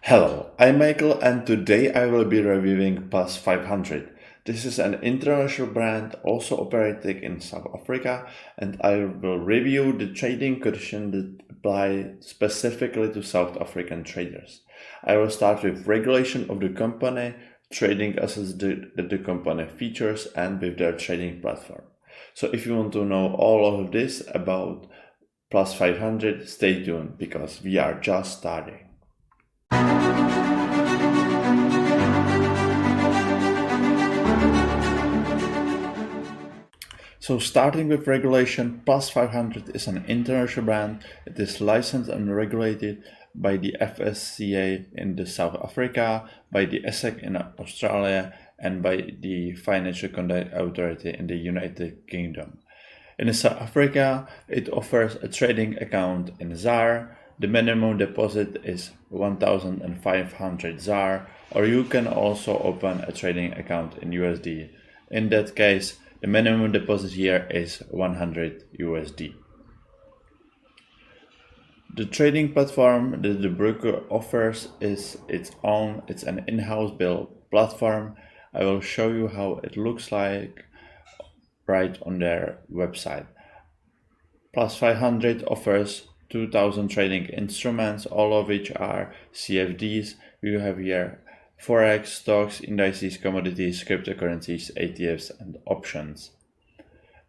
Hello, I'm Michael and today I will be reviewing Plus500. This is an international brand also operating in South Africa, and I will review the trading conditions that apply specifically to South African traders. I will start with regulation of the company, trading assets that the company features, and with their trading platform. So if you want to know all of this about Plus500, stay tuned because we are just starting. So starting with regulation, Plus500 is an international brand. It is licensed and regulated by the FSCA in the South Africa, by the SEC in Australia, and by the Financial Conduct Authority in the United Kingdom. In South Africa, it offers a trading account in ZAR. The minimum deposit is 1,500 ZAR, or you can also open a trading account in USD. In that case, the minimum deposit here is 100 USD. The trading platform that the broker offers is it's an in-house built platform. I will show you how it looks like right on their website. Plus500 offers 2,000 trading instruments, all of which are CFDs. You have here Forex, stocks, indices, commodities, cryptocurrencies, ETFs, and options.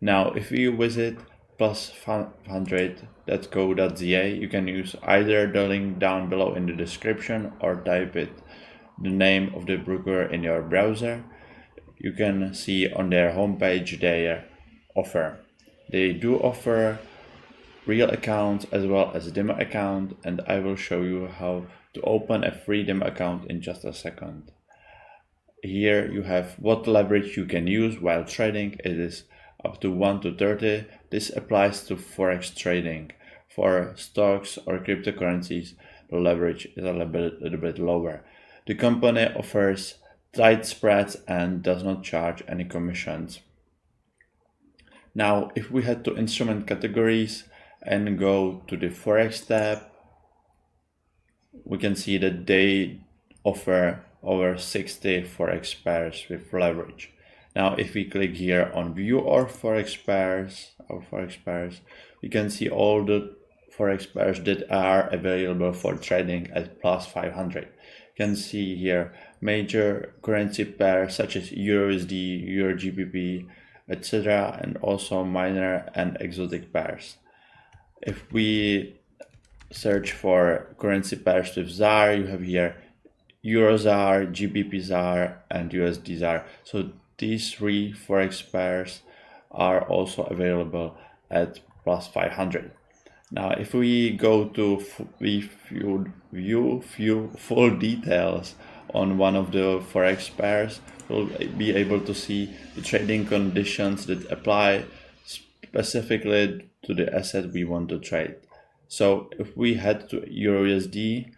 Now, if you visit plus500.co.za, you can use either the link down below in the description or type the name of the broker in your browser. You can see on their homepage their offer. They do offer real accounts as well as a demo account, and I will show you how to open a free demo account in just a second. Here you have what leverage you can use while trading. It is up to 1 to 30. This applies to Forex trading. For stocks or cryptocurrencies, the leverage is a little bit lower. The company offers tight spreads and does not charge any commissions. Now, if we head to instrument categories and go to the Forex tab, we can see that they offer over 60 Forex pairs with leverage. Now, if we click here on view our Forex pairs, we can see all the Forex pairs that are available for trading at Plus500. You can see here major currency pairs such as USD, Euro GBP, etc., and also minor and exotic pairs. If we search for currency pairs with ZAR, you have here Euro ZAR, GBP ZAR, and USD ZAR. So these three Forex pairs are also available at Plus500. Now, if we go to view full details on one of the Forex pairs, we'll be able to see the trading conditions that apply specifically to the asset we want to trade. So if we head to EURUSD,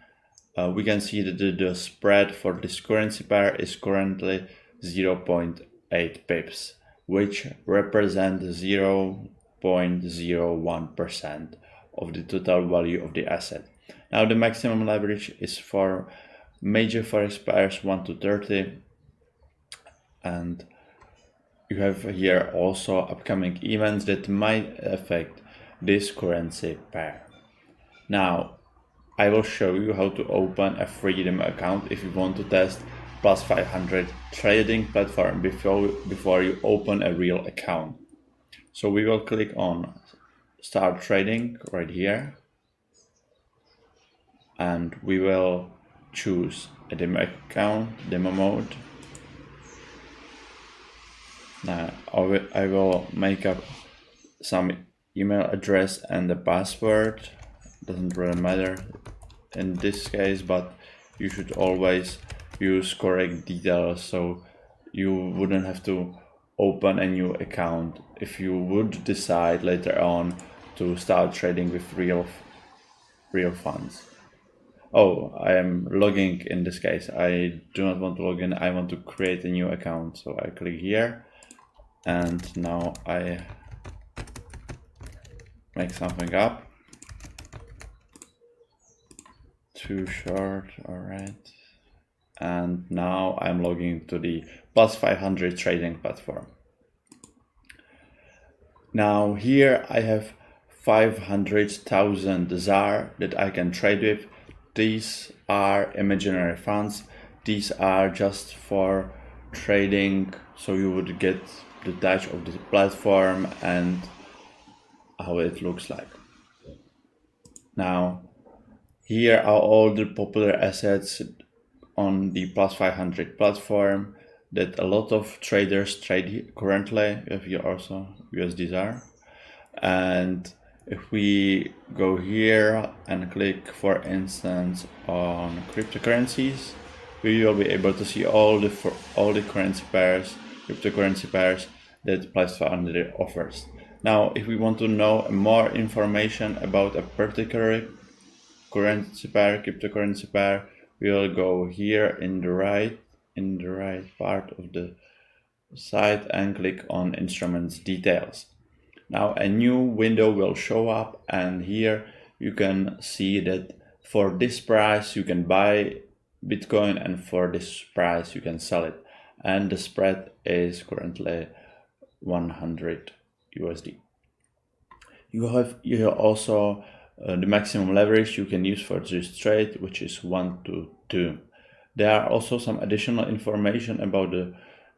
we can see that the spread for this currency pair is currently 0.8 pips, which represent 0.01% of the total value of the asset. Now the maximum leverage is for major Forex pairs 1 to 30, and you have here also upcoming events that might affect this currency pair. Now, I will show you how to open a free demo account if you want to test Plus500 trading platform before you open a real account. So we will click on Start Trading right here, and we will choose a demo account, demo mode. Now I will make up some email address and the password. Doesn't really matter in this case, but you should always use correct details so you wouldn't have to open a new account if you would decide later on to start trading with real funds. Oh, I am logging in this case. I do not want to log in. I want to create a new account. So I click here, and now I make something up. too short, all right. And now I'm logging to the Plus500 trading platform. Now here I have 500,000 ZAR that I can trade with. These are imaginary funds. These are just for trading, so you would get the touch of the platform and how it looks like. Now, here are all the popular assets on the Plus500 platform that a lot of traders trade currently. We have here also USD ZAR. And if we go here and click, for instance, on cryptocurrencies, we will be able to see all the cryptocurrency pairs that Plus500 offers. Now, if we want to know more information about a particular cryptocurrency pair, we will go here in the right part of the site and click on Instruments Details. Now a new window will show up, and here you can see that for this price you can buy Bitcoin and for this price you can sell it, and the spread is currently 100 USD. You have also the maximum leverage you can use for this trade, which is 1 to 2. There are also some additional information about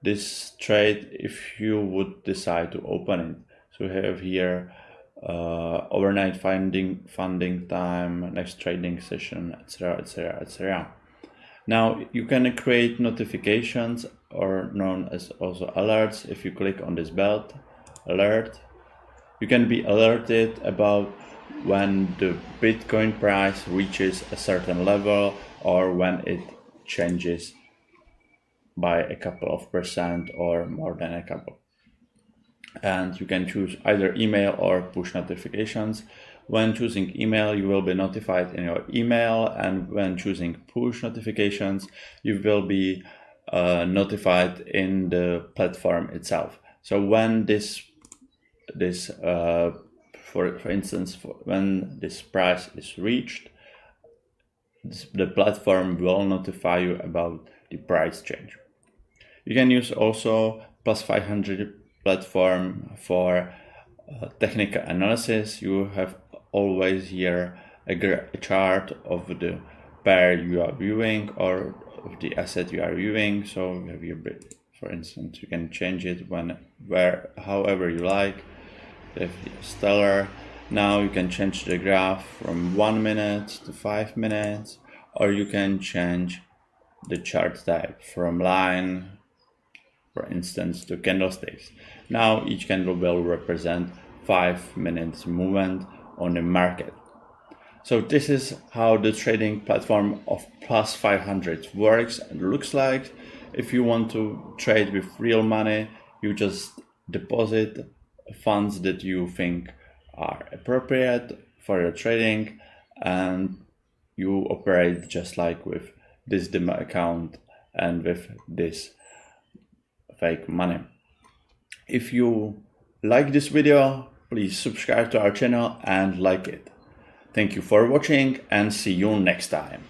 this trade if you would decide to open it. So we have here overnight funding time, next trading session, etc, etc, etc. Now you can create notifications, or known as also alerts. If you click on this bell alert, you can be alerted about when the Bitcoin price reaches a certain level or when it changes by a couple of percent or more than a couple. And you can choose either email or push notifications. When choosing email, you will be notified in your email, and when choosing push notifications, you will be notified in the platform itself. So when for instance, when this price is reached, the platform will notify you about the price change. You can use also Plus500 platform for technical analysis. You have always here a chart of the pair you are viewing or of the asset you are viewing. So you have your, for instance, you can change it however you like. If stellar. Now you can change the graph from 1 minute to 5 minutes, or you can change the chart type from line, for instance, to candlesticks. Now each candle will represent 5 minutes movement on the market. So this is how the trading platform of Plus500 works and looks like. If you want to trade with real money, you just deposit funds that you think are appropriate for your trading, and you operate just like with this demo account and with this fake money. If you like this video, please subscribe to our channel and like it. Thank you for watching, and see you next time.